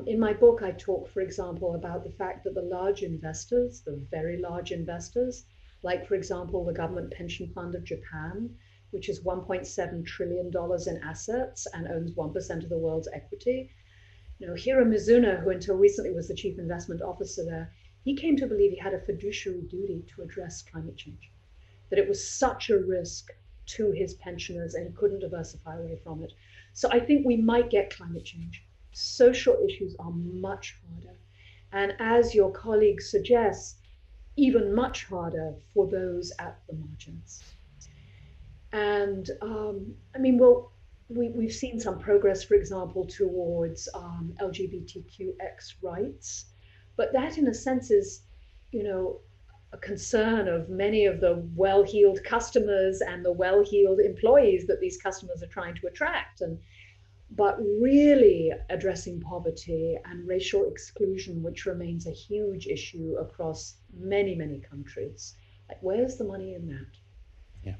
In my book, I talk, for example, about the fact that the large investors, the very large investors, like, for example, the government pension fund of Japan, which is $1.7 trillion in assets and owns 1% of the world's equity. Hiro Mizuno, who until recently was the chief investment officer there, he came to believe he had a fiduciary duty to address climate change, that it was such a risk to his pensioners and he couldn't diversify away from it. So I think we might get climate change. Social issues are much harder. And as your colleague suggests, even much harder for those at the margins. And we've seen some progress, for example, towards LGBTQX rights, but that in a sense is, a concern of many of the well-heeled customers and the well-heeled employees that these customers are trying to attract. But really addressing poverty and racial exclusion, which remains a huge issue across many, many countries. Like, where's the money in that? Yeah.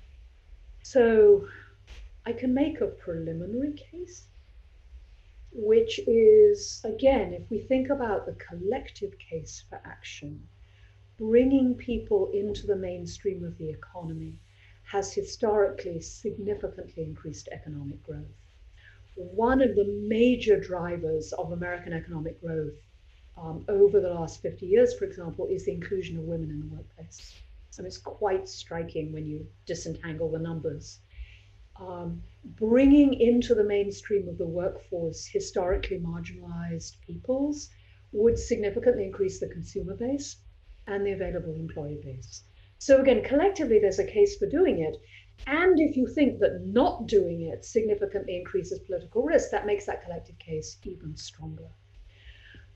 So I can make a preliminary case, which is, again, if we think about the collective case for action, bringing people into the mainstream of the economy has historically significantly increased economic growth. One of the major drivers of American economic growth over the last 50 years, for example, is the inclusion of women in the workplace. And it's quite striking when you disentangle the numbers. Bringing into the mainstream of the workforce historically marginalized peoples would significantly increase the consumer base and the available employee base. So again, collectively, there's a case for doing it. And if you think that not doing it significantly increases political risk, that makes that collective case even stronger.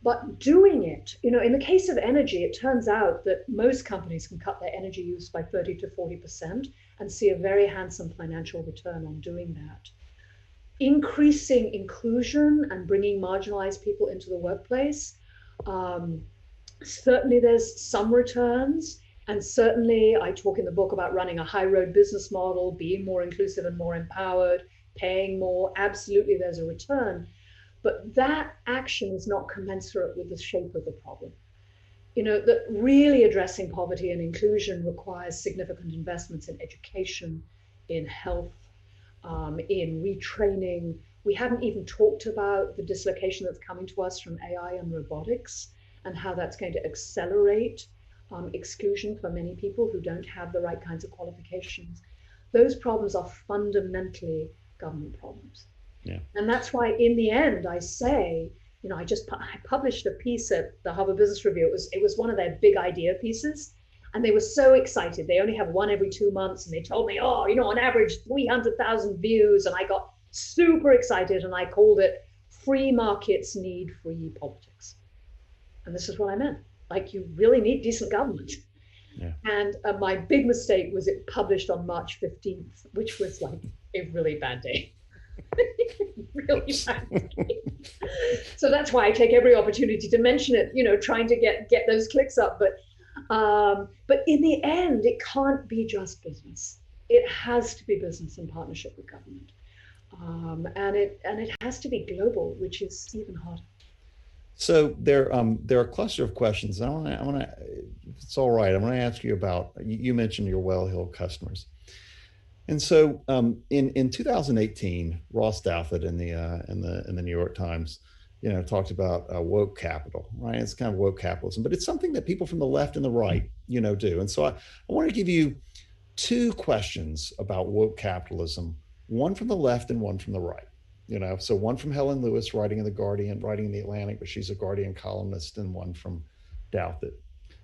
But doing it, in the case of energy, it turns out that most companies can cut their energy use by 30 to 40% and see a very handsome financial return on doing that. Increasing inclusion and bringing marginalized people into the workplace, certainly there's some returns. And certainly I talk in the book about running a high road business model, being more inclusive and more empowered, paying more. Absolutely, there's a return. But that action is not commensurate with the shape of the problem. That really addressing poverty and inclusion requires significant investments in education, in health, in retraining. We haven't even talked about the dislocation that's coming to us from AI and robotics and how that's going to accelerate exclusion for many people who don't have the right kinds of qualifications. Those problems are fundamentally government problems. Yeah. And that's why in the end, I say, I published a piece at the Harvard Business Review. It was one of their big idea pieces. And they were so excited. They only have one every 2 months. And they told me, on average, 300,000 views. And I got super excited. And I called it Free Markets Need Free Politics. And this is what I meant. Like, you really need decent government. Yeah. And my big mistake was it published on March 15th, which was like a really bad day. Really bad day. So that's why I take every opportunity to mention it, trying to get those clicks up. But in the end, it can't be just business. It has to be business in partnership with government. And it has to be global, which is even harder. So there are a cluster of questions. I want to, if it's all right, I want to ask you about. You mentioned your well-heeled customers, and so in 2018, Ross Douthat in the New York Times, talked about woke capital. Right, it's kind of woke capitalism, but it's something that people from the left and the right, do. And so I want to give you two questions about woke capitalism, one from the left and one from the right. So one from Helen Lewis, writing in The Guardian, writing in The Atlantic, but she's a Guardian columnist, and one from Douthit.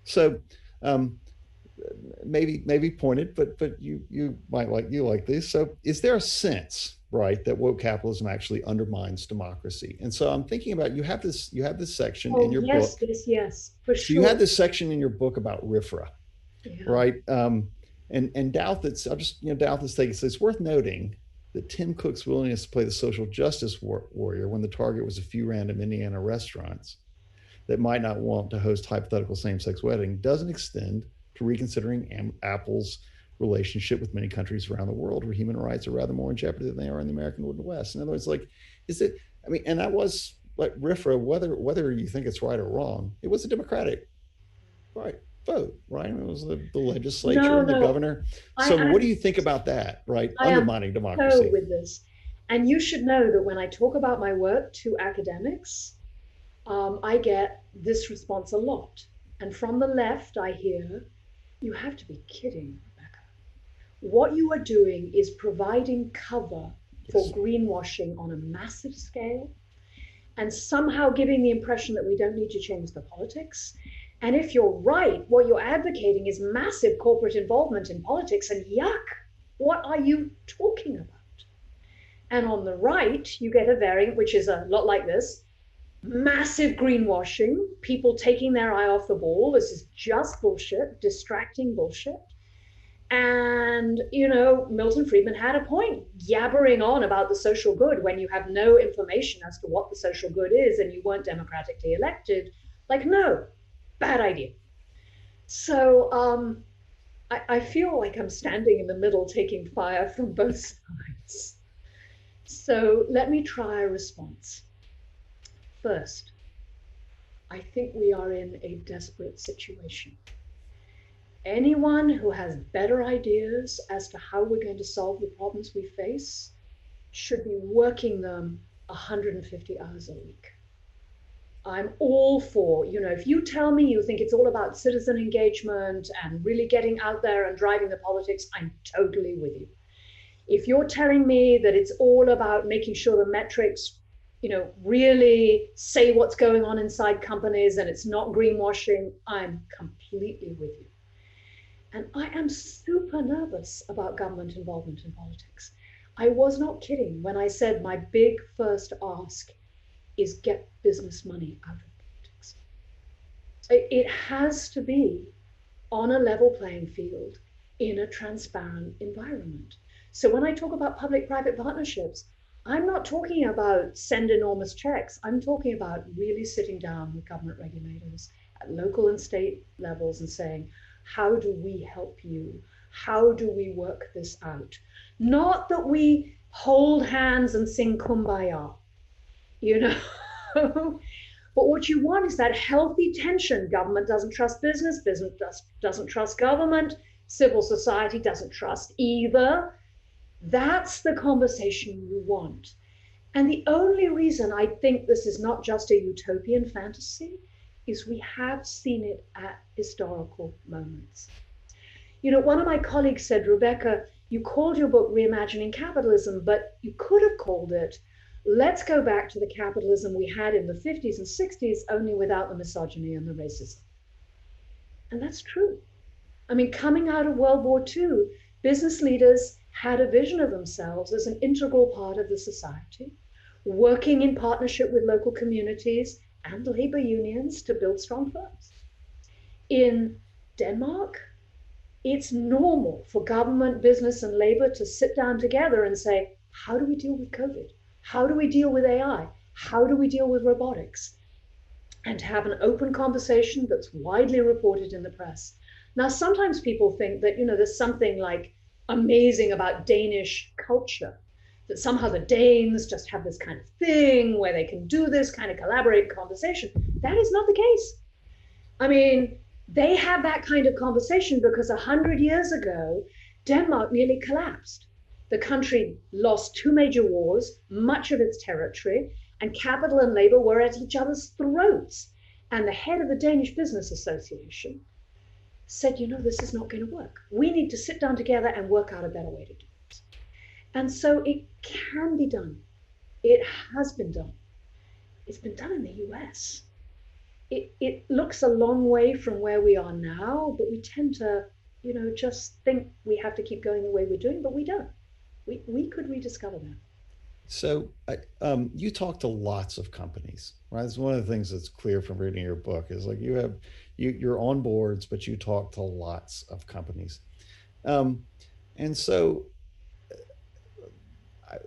So maybe pointed, but you might like this. So is there a sense, right, that woke capitalism actually undermines democracy? And so I'm thinking about, you have this section in your book. Yes, for sure. So you had this section in your book about RIFRA, right? And Douthit's, Douthit's take, it's worth noting that Tim Cook's willingness to play the social justice warrior when the target was a few random Indiana restaurants that might not want to host hypothetical same-sex wedding doesn't extend to reconsidering Apple's relationship with many countries around the world where human rights are rather more in jeopardy than they are in the American West. In other words, and that was like RIFRA, whether you think it's right or wrong, it was a democratic vote, right? It was the legislature and the governor. So what do you think about that, right? Undermining democracy. With this. And you should know that when I talk about my work to academics, I get this response a lot. And from the left, I hear, you have to be kidding, Rebecca. What you are doing is providing cover for greenwashing on a massive scale and somehow giving the impression that we don't need to change the politics. And if you're right, what you're advocating is massive corporate involvement in politics, and yuck, what are you talking about? And on the right, you get a variant, which is a lot like this. Massive greenwashing, people taking their eye off the ball. This is just bullshit, distracting bullshit. And, Milton Friedman had a point, yabbering on about the social good when you have no information as to what the social good is and you weren't democratically elected. No, bad idea. So I feel like I'm standing in the middle taking fire from both sides. So let me try a response. First, I think we are in a desperate situation. Anyone who has better ideas as to how we're going to solve the problems we face should be working them 150 hours a week. I'm all for, if you tell me you think it's all about citizen engagement and really getting out there and driving the politics, I'm totally with you. If you're telling me that it's all about making sure the metrics really say what's going on inside companies and it's not greenwashing, I'm completely with you. And I am super nervous about government involvement in politics. I was not kidding when I said my big first ask is get business money out of politics. It has to be on a level playing field in a transparent environment. So when I talk about public-private partnerships, I'm not talking about send enormous checks. I'm talking about really sitting down with government regulators at local and state levels and saying, how do we help you? How do we work this out? Not that we hold hands and sing Kumbaya, But what you want is that healthy tension. Government doesn't trust business, business doesn't trust government, civil society doesn't trust either. That's the conversation you want. And the only reason I think this is not just a utopian fantasy is we have seen it at historical moments. One of my colleagues said, Rebecca, you called your book Reimagining Capitalism, but you could have called it, let's go back to the capitalism we had in the 50s and 60s, only without the misogyny and the racism. And that's true. Coming out of World War II, business leaders had a vision of themselves as an integral part of the society, working in partnership with local communities and labor unions to build strong firms. In Denmark, it's normal for government, business, and labor to sit down together and say, how do we deal with COVID? How do we deal with AI? How do we deal with robotics? And to have an open conversation that's widely reported in the press. Now, sometimes people think that, there's something amazing about Danish culture, that somehow the Danes just have this kind of thing where they can do this kind of collaborative conversation. That is not the case. They have that kind of conversation because 100 years ago, Denmark nearly collapsed. The country lost 2 major wars, much of its territory, and capital and labor were at each other's throats. And the head of the Danish Business Association said, this is not going to work. We need to sit down together and work out a better way to do it. And so it can be done. it has been done. It's been done in the US. It looks a long way from where we are now, but we tend to, just think we have to keep going the way we're doing, but we don't. We could rediscover that. So you talk to lots of companies, right? It's one of the things that's clear from reading your book is like you're on boards, but you talk to lots of companies. Um, and so I,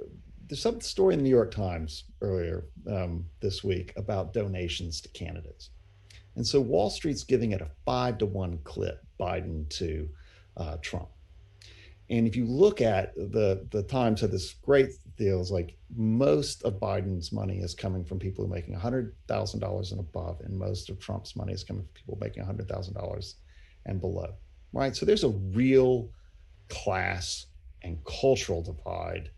there's some story in the New York Times earlier this week about donations to candidates. And so Wall Street's giving it a 5-to-1 clip, Biden to Trump. And if you look at the Times had this great deal, is like most of Biden's money is coming from people who are making $100,000 and above, and most of Trump's money is coming from people making $100,000 and below, right? So there's a real class and cultural divide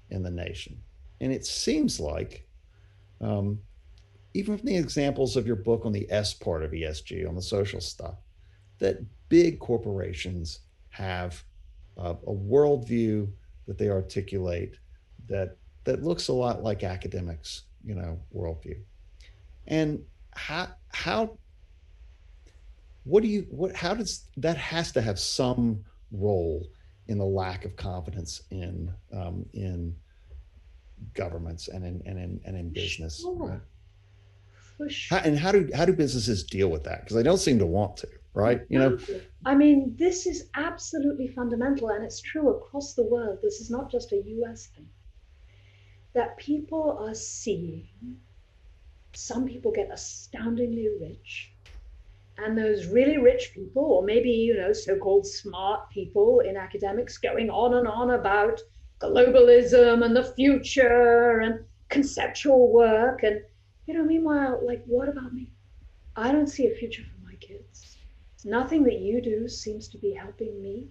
in the nation. And it seems like, even from the examples of your book on the S part of ESG, on the social stuff, that big corporations have a worldview that they articulate that looks a lot like academics, worldview. And how how does that has to have some role in the lack of confidence in governments and in business, Sure. right? For sure. And how do businesses deal with that? Because they don't seem to want to, right? I mean, this is absolutely fundamental, and it's true across the world. This is not just a US thing. That people are seeing, some people get astoundingly rich, and those really rich people, or maybe, so-called smart people in academics, going on and on about globalism and the future and conceptual work. And, meanwhile, like, what about me? I don't see a future for my kids. Nothing that you do seems to be helping me.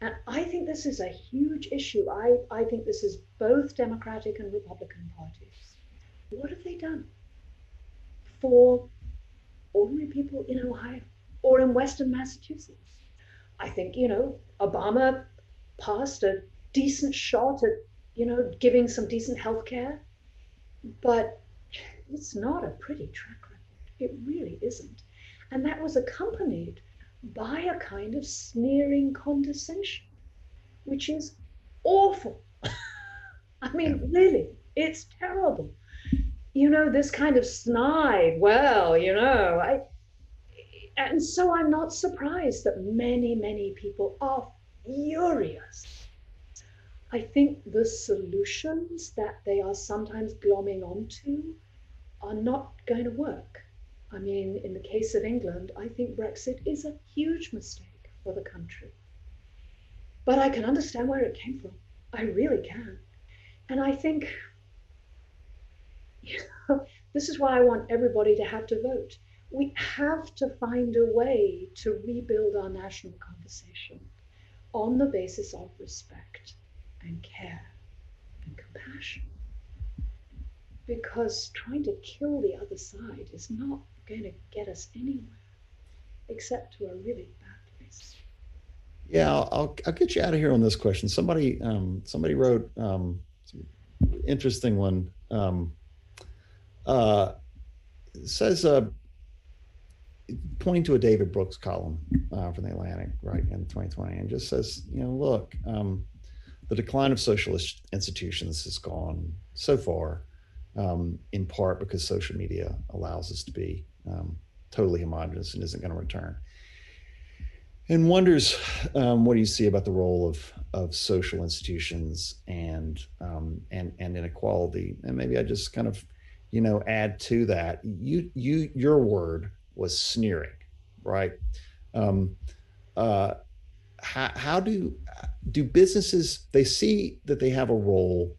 And I think this is a huge issue. I think this is both Democratic and Republican parties. What have they done for ordinary people in Ohio or in Western Massachusetts? I think, Obama passed a decent shot at, giving some decent health care, but it's not a pretty track record. It really isn't. And that was accompanied by a kind of sneering condescension, which is awful. I mean, really, it's terrible. This kind of snide, and so I'm not surprised that many, many people are furious. I think the solutions that they are sometimes glomming onto are not going to work. I mean, in the case of England, I think Brexit is a huge mistake for the country. But I can understand where it came from. I really can. And I think, this is why I want everybody to have to vote. We have to find a way to rebuild our national conversation on the basis of respect and care and compassion. Because trying to kill the other side is not going to get us anywhere, except to a really bad place. Yeah, I'll get you out of here on this question. Somebody wrote interesting one. Says pointing to a David Brooks column from the Atlantic, right, in 2020, and just says, look, the decline of socialist institutions has gone so far, in part because social media allows us to be totally homogenous and isn't going to return. And wonders what do you see about the role of social institutions and inequality? And maybe I just kind of add to that. Your word was sneering, right? How do businesses, they see that they have a role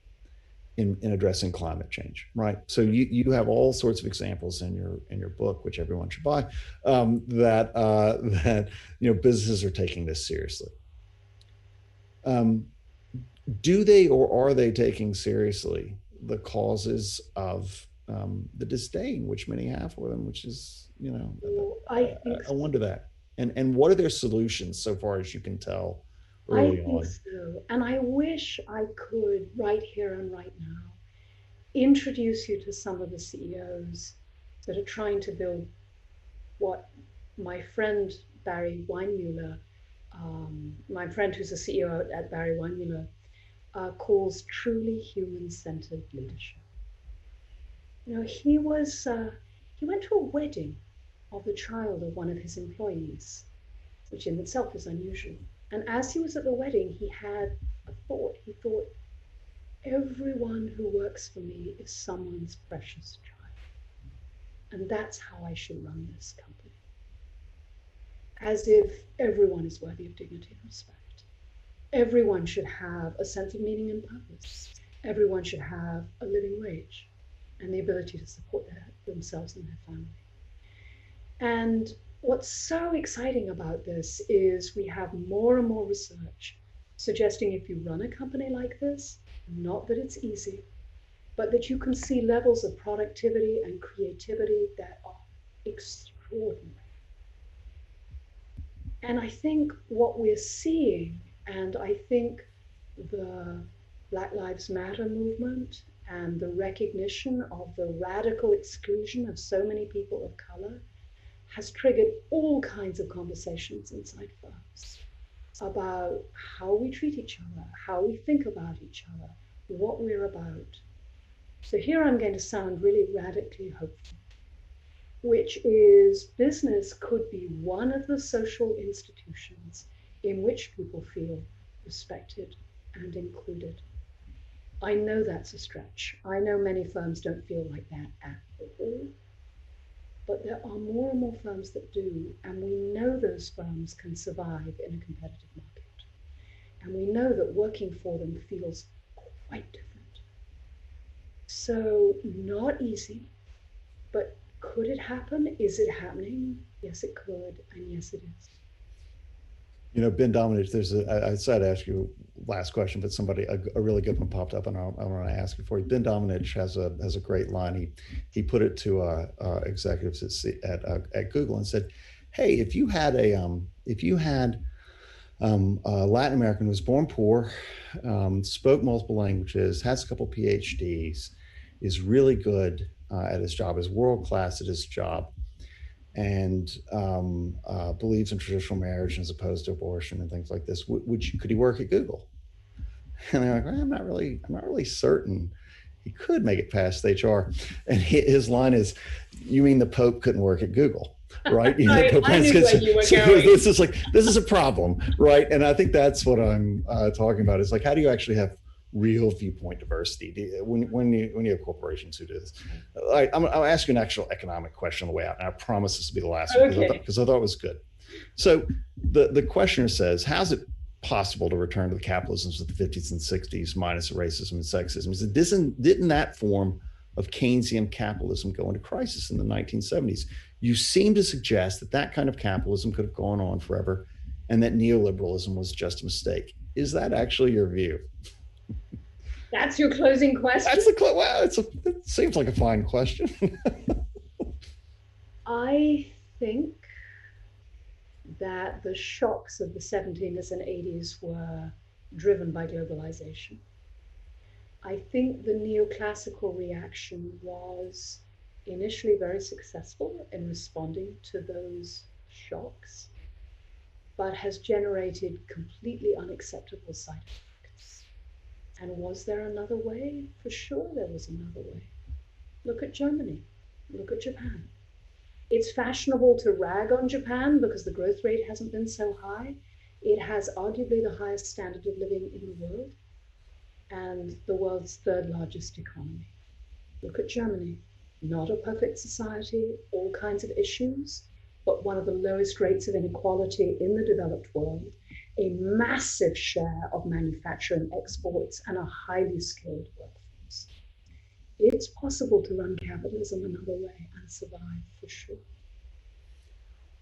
in addressing climate change, right? So you have all sorts of examples in your book, which everyone should buy, that businesses are taking this seriously. Do they, or are they taking seriously the causes of the disdain which many have for them, which is I wonder that. And what are their solutions so far as you can tell early on? I think so. And I wish I could, right here and right now, introduce you to some of the CEOs that are trying to build what my friend Barry Weinmuller, my friend who's a CEO at Barry Weinmuller, calls truly human-centered leadership. You know, he went to a wedding of the child of one of his employees, which in itself is unusual. And as he was at the wedding, he had a thought. He thought, everyone who works for me is someone's precious child. And that's how I should run this company. As if everyone is worthy of dignity and respect. Everyone should have a sense of meaning and purpose. Everyone should have a living wage and the ability to support themselves and their family. And what's so exciting about this is we have more and more research suggesting if you run a company like this, not that it's easy, but that you can see levels of productivity and creativity that are extraordinary. And I think what we're seeing, and I think the Black Lives Matter movement and the recognition of the radical exclusion of so many people of color has triggered all kinds of conversations inside firms about how we treat each other, how we think about each other, what we're about. So here I'm going to sound really radically hopeful, which is business could be one of the social institutions in which people feel respected and included. I know that's a stretch. I know many firms don't feel like that at all, but there are more and more firms that do, and we know those firms can survive in a competitive market. And we know that working for them feels quite different. So not easy, but could it happen? Is it happening? Yes, it could, and yes, it is. You know, Ben Domenech, I said to ask you last question, but a really good one popped up, and I want to ask it for you. Ben Domenech has a great line. He put it to executives at Google and said, "Hey, if you had a Latin American who was born poor, spoke multiple languages, has a couple PhDs, is really good at his job, is world class at his job, and believes in traditional marriage as opposed to abortion and things like this. Could he work at Google?" And they're like, well, I'm not really certain he could make it past HR. And his line is, "You mean the Pope couldn't work at Google?" Right? I knew where you were going. This is a problem, right? And I think that's what I'm talking about. It's like, how do you actually have real viewpoint diversity when you have corporations who do this? I'll ask you an actual economic question on the way out, and I promise this will be the last one because I thought it was good. So the questioner says, how's it possible to return to the capitalisms of the 50s and 60s minus racism and sexism? He said, didn't that form of Keynesian capitalism go into crisis in the 1970s? You seem to suggest that kind of capitalism could have gone on forever and that neoliberalism was just a mistake. Is that actually your view? That's your closing question? It seems like a fine question. I think that the shocks of the 70s and 80s were driven by globalization. I think the neoclassical reaction was initially very successful in responding to those shocks, but has generated completely unacceptable side effects. And was there another way? For sure there was another way. Look at Germany, look at Japan. It's fashionable to rag on Japan because the growth rate hasn't been so high. It has arguably the highest standard of living in the world and the world's third largest economy. Look at Germany, not a perfect society, all kinds of issues, but one of the lowest rates of inequality in the developed world, a massive share of manufacturing exports, and a highly skilled workforce. It's possible to run capitalism another way and survive, for sure.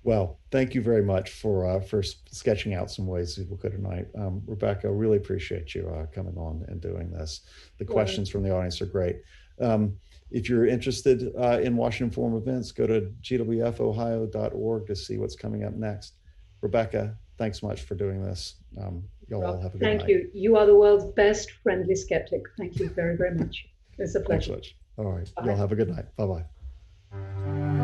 Well, thank you very much for sketching out some ways people could tonight. Rebecca, I really appreciate you coming on and doing this. The questions from the audience are great. If you're interested in Washington Forum events, go to gwfohio.org to see what's coming up next. Rebecca, thanks so much for doing this. Y'all all have a good night. Thank you. You are the world's best friendly skeptic. Thank you very, very much. It's a Thanks pleasure. so much. All right. Bye. Y'all have a good night. Bye-bye.